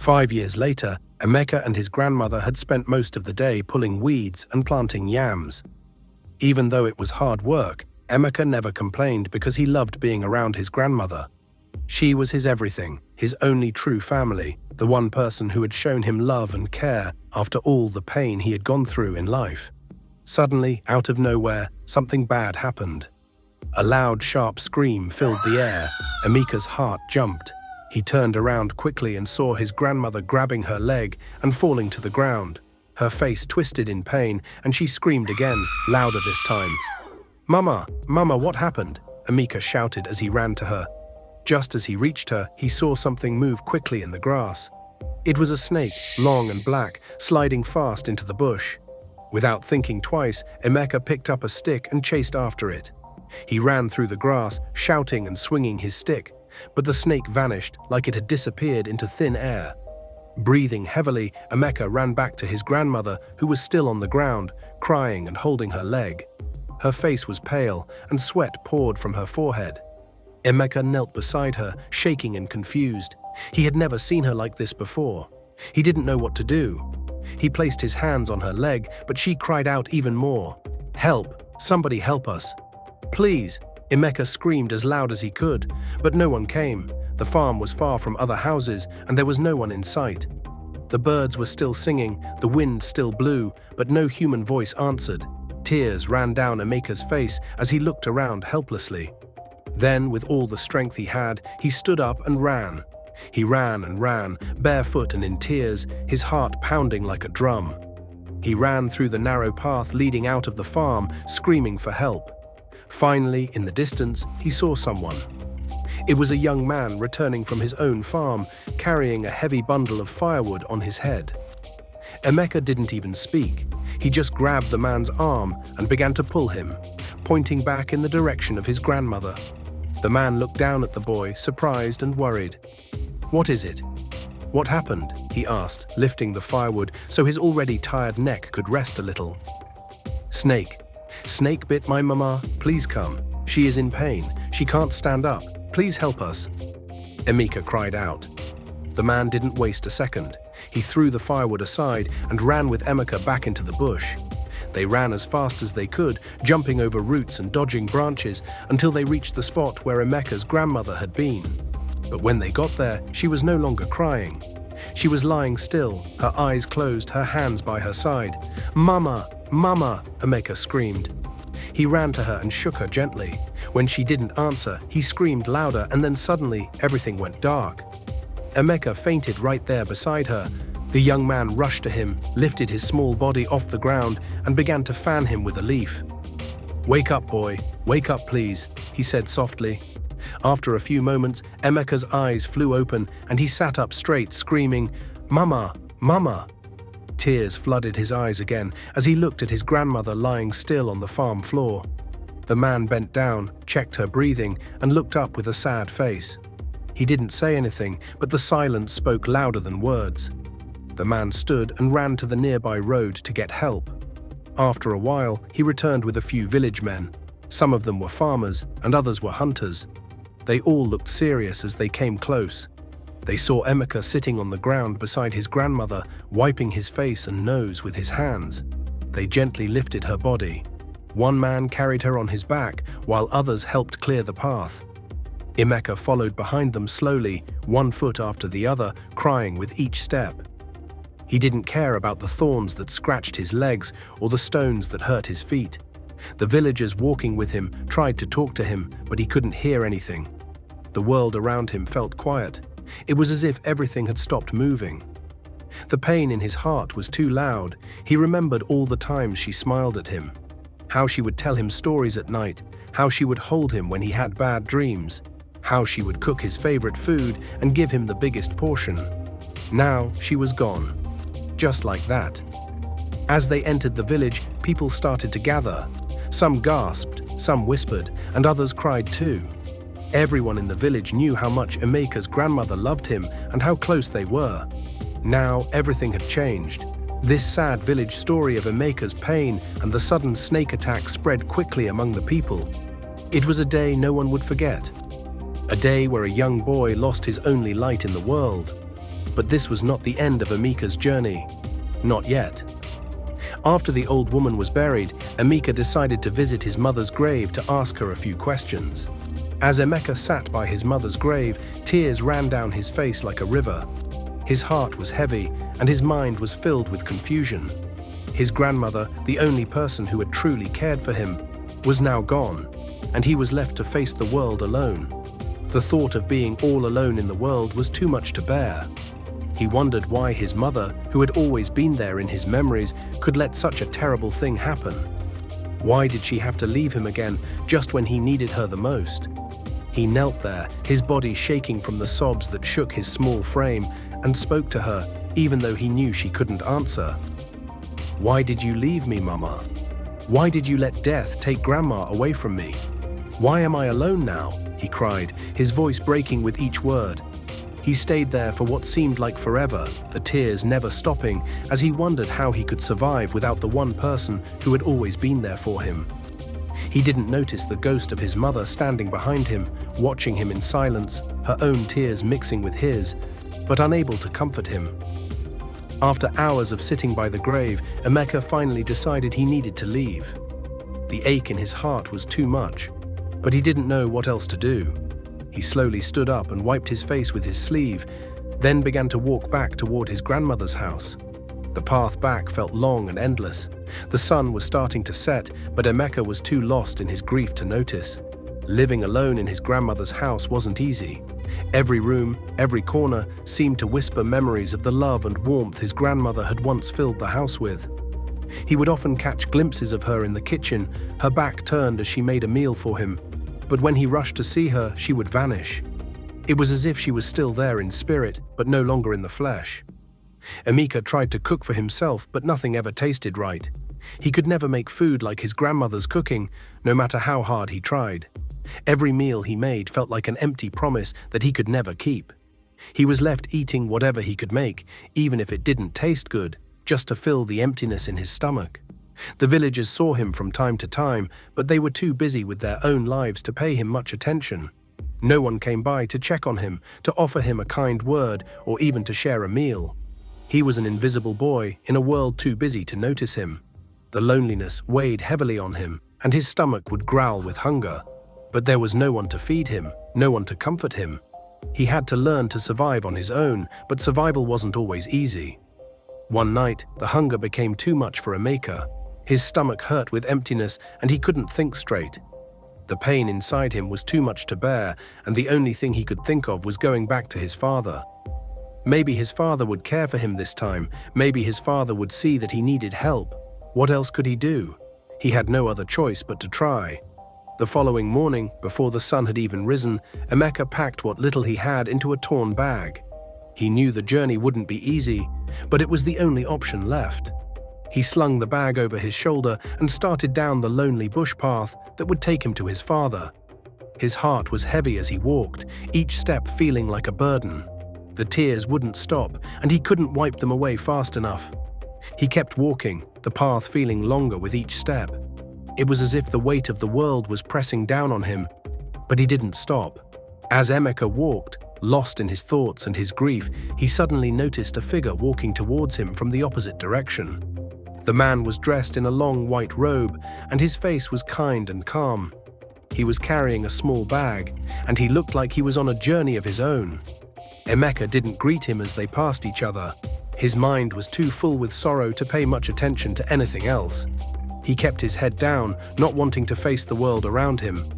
5 years later, Emeka and his grandmother had spent most of the day pulling weeds and planting yams. Even though it was hard work, Emeka never complained because he loved being around his grandmother. She was his everything, his only true family, the one person who had shown him love and care after all the pain he had gone through in life. Suddenly, out of nowhere, something bad happened. A loud, sharp scream filled the air. Emeka's heart jumped. He turned around quickly and saw his grandmother grabbing her leg and falling to the ground. Her face twisted in pain, and she screamed again, louder this time. "Mama, Mama, what happened?" Emeka shouted as he ran to her. Just as he reached her, he saw something move quickly in the grass. It was a snake, long and black, sliding fast into the bush. Without thinking twice, Emeka picked up a stick and chased after it. He ran through the grass, shouting and swinging his stick, but the snake vanished like it had disappeared into thin air. Breathing heavily, Emeka ran back to his grandmother, who was still on the ground, crying and holding her leg. Her face was pale, and sweat poured from her forehead. Emeka knelt beside her, shaking and confused. He had never seen her like this before. He didn't know what to do. He placed his hands on her leg, but she cried out even more. "Help! Somebody help us!" "Please!" Emeka screamed as loud as he could, but no one came. The farm was far from other houses, and there was no one in sight. The birds were still singing, the wind still blew, but no human voice answered. Tears ran down Emeka's face as he looked around helplessly. Then, with all the strength he had, he stood up and ran. He ran and ran, barefoot and in tears, his heart pounding like a drum. He ran through the narrow path leading out of the farm, screaming for help. Finally, in the distance, he saw someone. It was a young man returning from his own farm, carrying a heavy bundle of firewood on his head. Emeka didn't even speak. He just grabbed the man's arm and began to pull him, pointing back in the direction of his grandmother. The man looked down at the boy, surprised and worried. "What is it? What happened?" he asked, lifting the firewood so his already tired neck could rest a little. "Snake. Snake bit my mama. Please come. She is in pain. She can't stand up. Please help us." Emeka cried out. The man didn't waste a second. He threw the firewood aside and ran with Emeka back into the bush. They ran as fast as they could, jumping over roots and dodging branches until they reached the spot where Emeka's grandmother had been. But when they got there, she was no longer crying. She was lying still, her eyes closed, her hands by her side. "Mama! Mama!" Emeka screamed. He ran to her and shook her gently. When she didn't answer, he screamed louder, and then suddenly everything went dark. Emeka fainted right there beside her. The young man rushed to him, lifted his small body off the ground, and began to fan him with a leaf. "Wake up, boy. Wake up, please," he said softly. After a few moments, Emeka's eyes flew open, and he sat up straight, screaming, "Mama! Mama!" Tears flooded his eyes again as he looked at his grandmother lying still on the farm floor. The man bent down, checked her breathing, and looked up with a sad face. He didn't say anything, but the silence spoke louder than words. The man stood and ran to the nearby road to get help. After a while, he returned with a few village men. Some of them were farmers, and others were hunters. They all looked serious as they came close. They saw Emeka sitting on the ground beside his grandmother, wiping his face and nose with his hands. They gently lifted her body. One man carried her on his back, while others helped clear the path. Emeka followed behind them slowly, one foot after the other, crying with each step. He didn't care about the thorns that scratched his legs or the stones that hurt his feet. The villagers walking with him tried to talk to him, but he couldn't hear anything. The world around him felt quiet. It was as if everything had stopped moving. The pain in his heart was too loud. He remembered all the times she smiled at him, how she would tell him stories at night, how she would hold him when he had bad dreams, how she would cook his favorite food and give him the biggest portion. Now she was gone. Just like that. As they entered the village, people started to gather. Some gasped, some whispered, and others cried too. Everyone in the village knew how much Emeka's grandmother loved him and how close they were. Now everything had changed. This sad village story of Emeka's pain and the sudden snake attack spread quickly among the people. It was a day no one would forget. A day where a young boy lost his only light in the world. But this was not the end of Emeka's journey. Not yet. After the old woman was buried, Emeka decided to visit his mother's grave to ask her a few questions. As Emeka sat by his mother's grave, tears ran down his face like a river. His heart was heavy, and his mind was filled with confusion. His grandmother, the only person who had truly cared for him, was now gone, and he was left to face the world alone. The thought of being all alone in the world was too much to bear. He wondered why his mother, who had always been there in his memories, could let such a terrible thing happen. Why did she have to leave him again just when he needed her the most? He knelt there, his body shaking from the sobs that shook his small frame, and spoke to her, even though he knew she couldn't answer. "Why did you leave me, Mama? Why did you let death take Grandma away from me? Why am I alone now?" he cried, his voice breaking with each word. He stayed there for what seemed like forever, the tears never stopping, as he wondered how he could survive without the one person who had always been there for him. He didn't notice the ghost of his mother standing behind him, watching him in silence, her own tears mixing with his, but unable to comfort him. After hours of sitting by the grave, Emeka finally decided he needed to leave. The ache in his heart was too much, but he didn't know what else to do. He slowly stood up and wiped his face with his sleeve, then began to walk back toward his grandmother's house. The path back felt long and endless. The sun was starting to set, but Emeka was too lost in his grief to notice. Living alone in his grandmother's house wasn't easy. Every room, every corner seemed to whisper memories of the love and warmth his grandmother had once filled the house with. He would often catch glimpses of her in the kitchen, her back turned as she made a meal for him. But when he rushed to see her, she would vanish. It was as if she was still there in spirit, but no longer in the flesh. Emeka tried to cook for himself, but nothing ever tasted right. He could never make food like his grandmother's cooking, no matter how hard he tried. Every meal he made felt like an empty promise that he could never keep. He was left eating whatever he could make, even if it didn't taste good, just to fill the emptiness in his stomach. The villagers saw him from time to time, but they were too busy with their own lives to pay him much attention. No one came by to check on him, to offer him a kind word, or even to share a meal. He was an invisible boy in a world too busy to notice him. The loneliness weighed heavily on him, and his stomach would growl with hunger. But there was no one to feed him, no one to comfort him. He had to learn to survive on his own, but survival wasn't always easy. One night, the hunger became too much for Emeka. His stomach hurt with emptiness, and he couldn't think straight. The pain inside him was too much to bear, and the only thing he could think of was going back to his father. Maybe his father would care for him this time. Maybe his father would see that he needed help. What else could he do? He had no other choice but to try. The following morning, before the sun had even risen, Emeka packed what little he had into a torn bag. He knew the journey wouldn't be easy, but it was the only option left. He slung the bag over his shoulder and started down the lonely bush path that would take him to his father. His heart was heavy as he walked, each step feeling like a burden. The tears wouldn't stop, and he couldn't wipe them away fast enough. He kept walking, the path feeling longer with each step. It was as if the weight of the world was pressing down on him, but he didn't stop. As Emeka walked, lost in his thoughts and his grief, he suddenly noticed a figure walking towards him from the opposite direction. The man was dressed in a long white robe, and his face was kind and calm. He was carrying a small bag, and he looked like he was on a journey of his own. Emeka didn't greet him as they passed each other. His mind was too full with sorrow to pay much attention to anything else. He kept his head down, not wanting to face the world around him.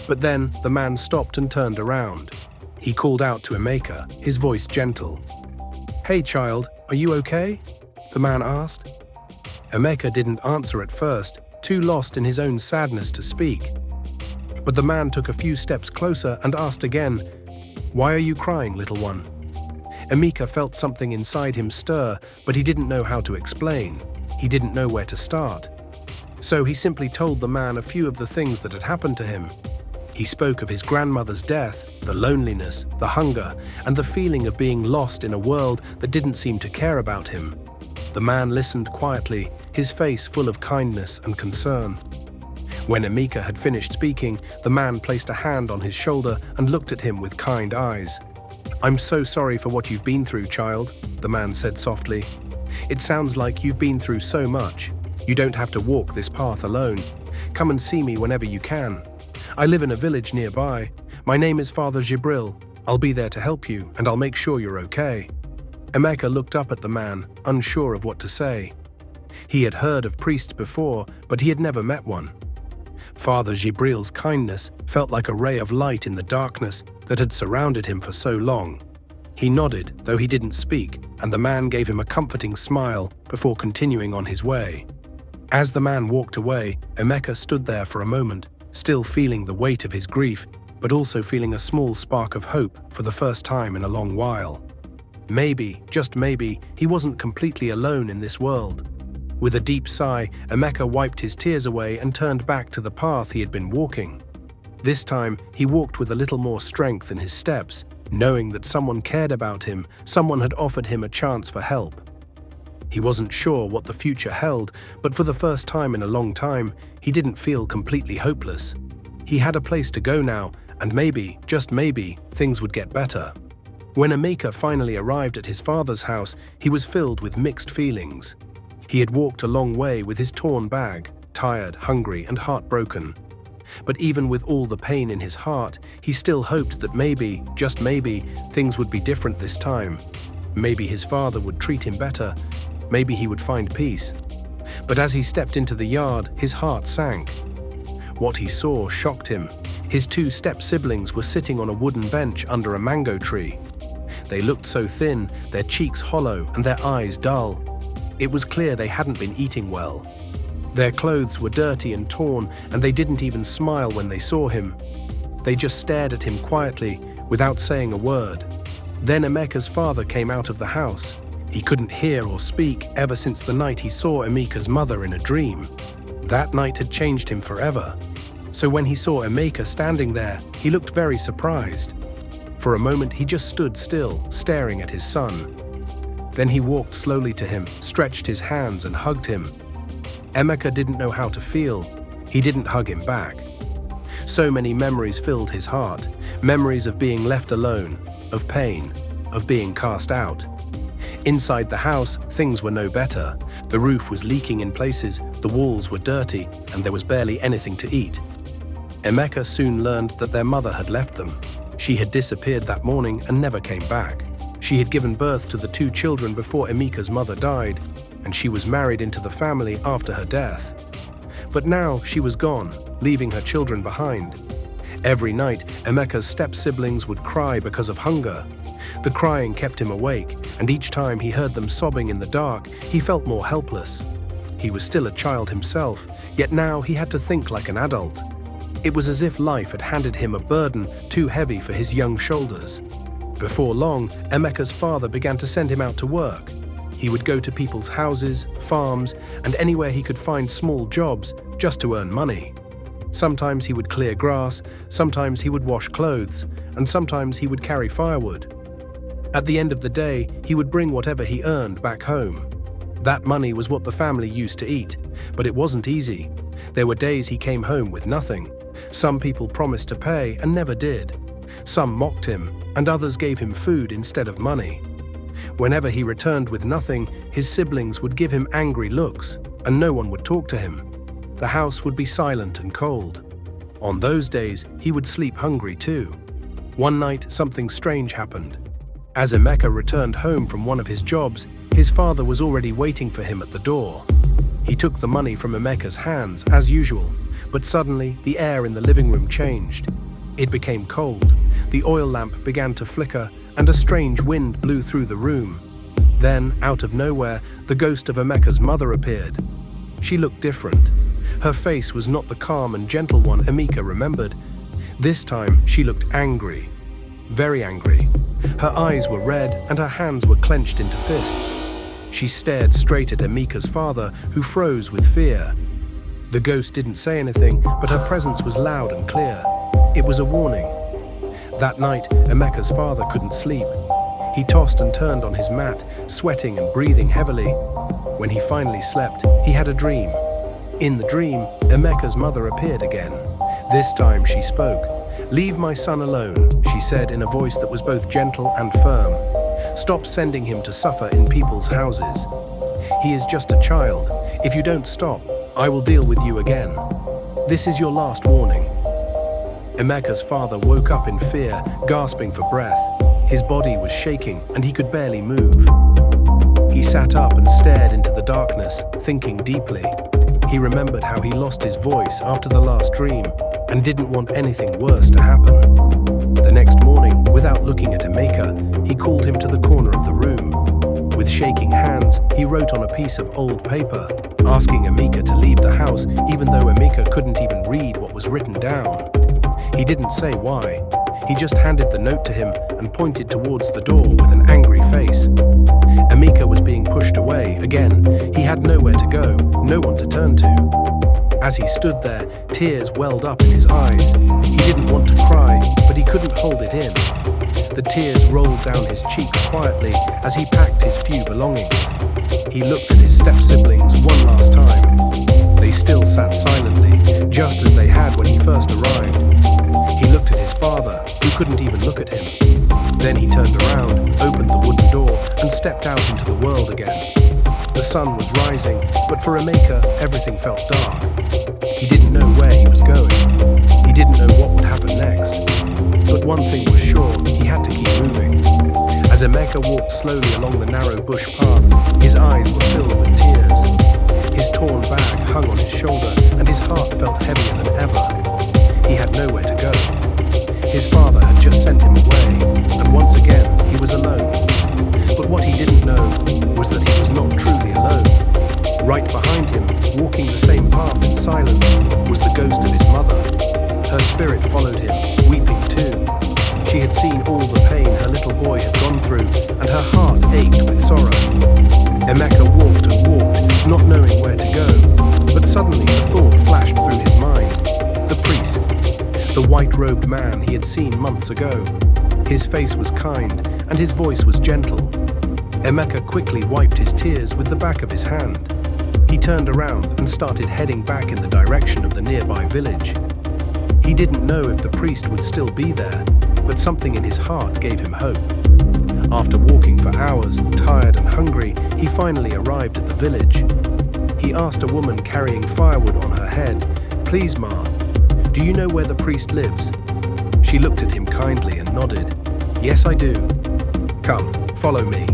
But then the man stopped and turned around. He called out to Emeka, his voice gentle. "Hey child, are you okay?" the man asked. Emeka didn't answer at first, too lost in his own sadness to speak. But the man took a few steps closer and asked again, "Why are you crying, little one?" Emeka felt something inside him stir, but he didn't know how to explain. He didn't know where to start. So he simply told the man a few of the things that had happened to him. He spoke of his grandmother's death, the loneliness, the hunger, and the feeling of being lost in a world that didn't seem to care about him. The man listened quietly, his face full of kindness and concern. When Emeka had finished speaking, the man placed a hand on his shoulder and looked at him with kind eyes. "I'm so sorry for what you've been through, child," the man said softly. "It sounds like you've been through so much. You don't have to walk this path alone. Come and see me whenever you can. I live in a village nearby. My name is Father Jibril. I'll be there to help you, and I'll make sure you're okay." Emeka looked up at the man, unsure of what to say. He had heard of priests before, but he had never met one. Father Jibril's kindness felt like a ray of light in the darkness that had surrounded him for so long. He nodded, though he didn't speak, and the man gave him a comforting smile before continuing on his way. As the man walked away, Emeka stood there for a moment, still feeling the weight of his grief, but also feeling a small spark of hope for the first time in a long while. Maybe, just maybe, he wasn't completely alone in this world. With a deep sigh, Emeka wiped his tears away and turned back to the path he had been walking. This time, he walked with a little more strength in his steps, knowing that someone cared about him, someone had offered him a chance for help. He wasn't sure what the future held, but for the first time in a long time, he didn't feel completely hopeless. He had a place to go now, and maybe, just maybe, things would get better. When Emeka finally arrived at his father's house, he was filled with mixed feelings. He had walked a long way with his torn bag, tired, hungry, and heartbroken. But even with all the pain in his heart, he still hoped that maybe, just maybe, things would be different this time. Maybe his father would treat him better. Maybe he would find peace. But as he stepped into the yard, his heart sank. What he saw shocked him. His two step-siblings were sitting on a wooden bench under a mango tree. They looked so thin, their cheeks hollow, and their eyes dull. It was clear they hadn't been eating well. Their clothes were dirty and torn, and they didn't even smile when they saw him. They just stared at him quietly, without saying a word. Then Emeka's father came out of the house. He couldn't hear or speak ever since the night he saw Emeka's mother in a dream. That night had changed him forever. So when he saw Emeka standing there, he looked very surprised. For a moment, he just stood still, staring at his son. Then he walked slowly to him, stretched his hands and hugged him. Emeka didn't know how to feel. He didn't hug him back. So many memories filled his heart, memories of being left alone, of pain, of being cast out. Inside the house, things were no better. The roof was leaking in places, the walls were dirty, and there was barely anything to eat. Emeka soon learned that their mother had left them. She had disappeared that morning and never came back. She had given birth to the two children before Emeka's mother died, and she was married into the family after her death. But now she was gone, leaving her children behind. Every night, Emeka's step-siblings would cry because of hunger. The crying kept him awake, and each time he heard them sobbing in the dark, he felt more helpless. He was still a child himself, yet now he had to think like an adult. It was as if life had handed him a burden too heavy for his young shoulders. Before long, Emeka's father began to send him out to work. He would go to people's houses, farms, and anywhere he could find small jobs just to earn money. Sometimes he would clear grass, sometimes he would wash clothes, and sometimes he would carry firewood. At the end of the day, he would bring whatever he earned back home. That money was what the family used to eat, but it wasn't easy. There were days he came home with nothing. Some people promised to pay and never did. Some mocked him, and others gave him food instead of money. Whenever he returned with nothing, his siblings would give him angry looks, and no one would talk to him. The house would be silent and cold. On those days, he would sleep hungry too. One night, something strange happened. As Emeka returned home from one of his jobs, his father was already waiting for him at the door. He took the money from Emeka's hands, as usual, but suddenly the air in the living room changed. It became cold, the oil lamp began to flicker, and a strange wind blew through the room. Then, out of nowhere, the ghost of Emeka's mother appeared. She looked different. Her face was not the calm and gentle one Emeka remembered. This time, she looked angry. Very angry. Her eyes were red and her hands were clenched into fists. She stared straight at Emeka's father, who froze with fear. The ghost didn't say anything, but her presence was loud and clear. It was a warning. That night, Emeka's father couldn't sleep. He tossed and turned on his mat, sweating and breathing heavily. When he finally slept, he had a dream. In the dream, Emeka's mother appeared again. This time she spoke, "Leave my son alone," she said in a voice that was both gentle and firm. "Stop sending him to suffer in people's houses. He is just a child. If you don't stop, I will deal with you again. This is your last warning." Emeka's father woke up in fear, gasping for breath. His body was shaking and he could barely move. He sat up and stared into the darkness, thinking deeply. He remembered how he lost his voice after the last dream and didn't want anything worse to happen. The next morning, without looking at Emeka, he called him to the corner of the room. With shaking hands, he wrote on a piece of old paper, asking Emeka to leave the house even though Emeka couldn't even read what was written down. He didn't say why. He just handed the note to him and pointed towards the door with an angry face. Emeka was being pushed away. Again, he had nowhere to go, no one to turn to. As he stood there, tears welled up in his eyes. He didn't want to cry, but he couldn't hold it in. The tears rolled down his cheeks quietly as he packed his few belongings. He looked at his step-siblings one last time. They still sat silently, just as they had when he first arrived. He looked at his father, who couldn't even look at him. Then he turned around, opened the wooden door, and stepped out into the world again. The sun was rising, but for Emeka, everything felt dark. He didn't know where he was going. He didn't know what would happen next. But one thing was sure, he had to keep moving. As Emeka walked slowly along the narrow bush path, his eyes were filled with tears. His torn bag hung on his shoulder, and his heart felt heavier than ever. He had nowhere to go. His father had just sent him away, and once again, he was alone. But what he didn't know was that he was not truly alone. Right behind him, walking the same path in silence, was the ghost of his mother. Her spirit followed him, weeping too. She had seen all the pain her little boy had gone through, and her heart ached with sorrow. Emeka walked and walked, not knowing where to go, but suddenly a thought flashed through his mind. The priest, the white-robed man he had seen months ago. His face was kind, and his voice was gentle. Emeka quickly wiped his tears with the back of his hand. He turned around and started heading back in the direction of the nearby village. He didn't know if the priest would still be there, but something in his heart gave him hope. After walking for hours, tired and hungry, he finally arrived at the village. He asked a woman carrying firewood on her head, "Please, Ma, do you know where the priest lives?" She looked at him kindly and nodded. "Yes, I do. Come, follow me."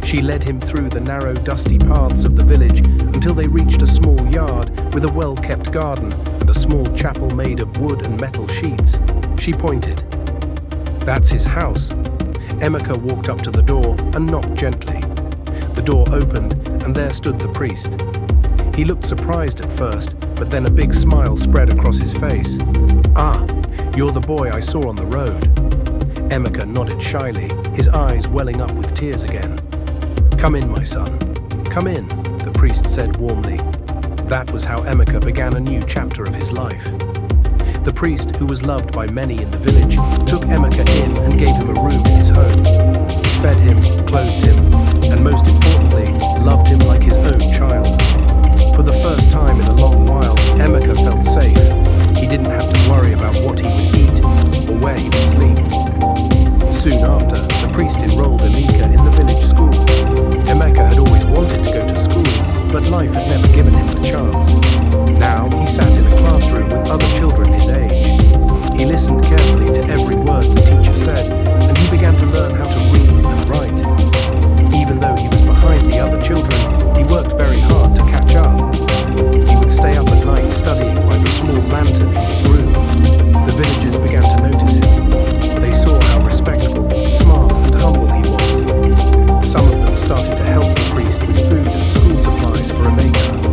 She led him through the narrow, dusty paths of the village until they reached a small yard with a well-kept garden and a small chapel made of wood and metal sheets. She pointed. "That's his house." Emeka walked up to the door and knocked gently. The door opened, and there stood the priest. He looked surprised at first, but then a big smile spread across his face. "Ah, you're the boy I saw on the road." Emeka nodded shyly, his eyes welling up with tears again. "Come in, my son. Come in," the priest said warmly. That was how Emeka began a new chapter of his life. The priest, who was loved by many in the village, took Emeka in and gave him a room in his home. He fed him, clothed him, and most importantly, loved him like his own child. For the first time in a long while, Emeka felt safe. He didn't have to worry about what he would eat or where he would sleep. Soon after, the priest enrolled Emeka in the village school. Emeka had always wanted to go to school, but life had never given him the chance. Now he sat in a classroom with other children his age. He listened carefully to every word the teacher said, and he began to learn how to read and write. Even though he was behind the other children, he worked very hard to catch up. He would stay up at night studying by the small lantern in his room. The villagers began to notice him. They saw how respectful, smart, and humble he was. Some of them started to help the priest with food and school supplies for Emeka.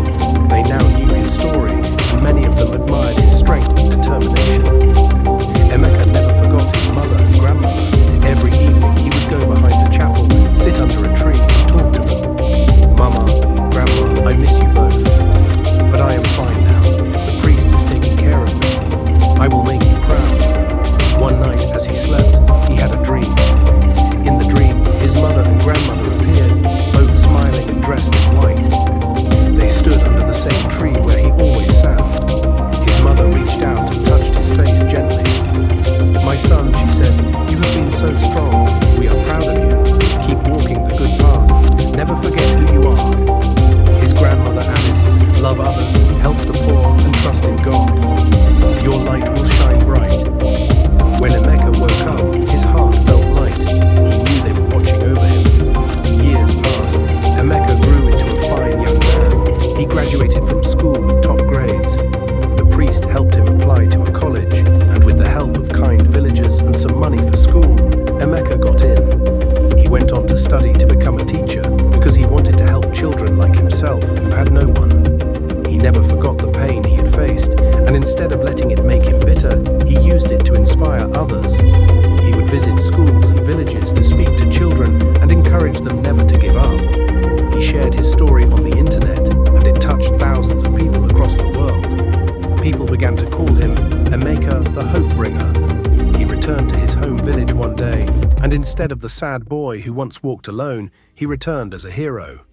instead of the sad boy who once walked alone, he returned as a hero.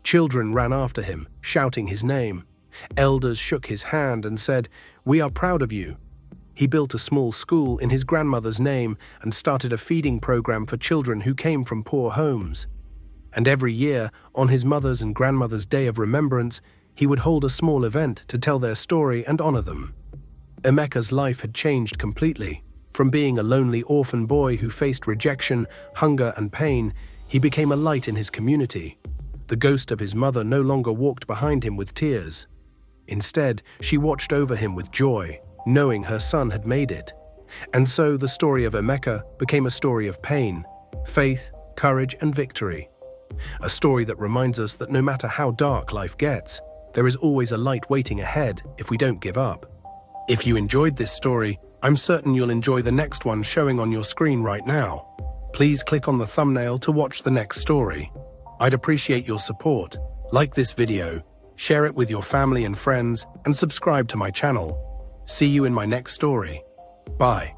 Children ran after him, shouting his name. Elders shook his hand and said, "We are proud of you." He built a small school in his grandmother's name and started a feeding program for children who came from poor homes. And every year, on his mother's and grandmother's Day of Remembrance, he would hold a small event to tell their story and honor them. Emeka's life had changed completely. From being a lonely orphan boy who faced rejection, hunger, and pain, he became a light in his community. The ghost of his mother no longer walked behind him with tears. Instead, she watched over him with joy, knowing her son had made it. And so the story of Emeka became a story of pain, faith, courage, and victory. A story that reminds us that no matter how dark life gets, there is always a light waiting ahead if we don't give up. If you enjoyed this story, I'm certain you'll enjoy the next one showing on your screen right now. Please click on the thumbnail to watch the next story. I'd appreciate your support. Like this video, share it with your family and friends, and subscribe to my channel. See you in my next story. Bye.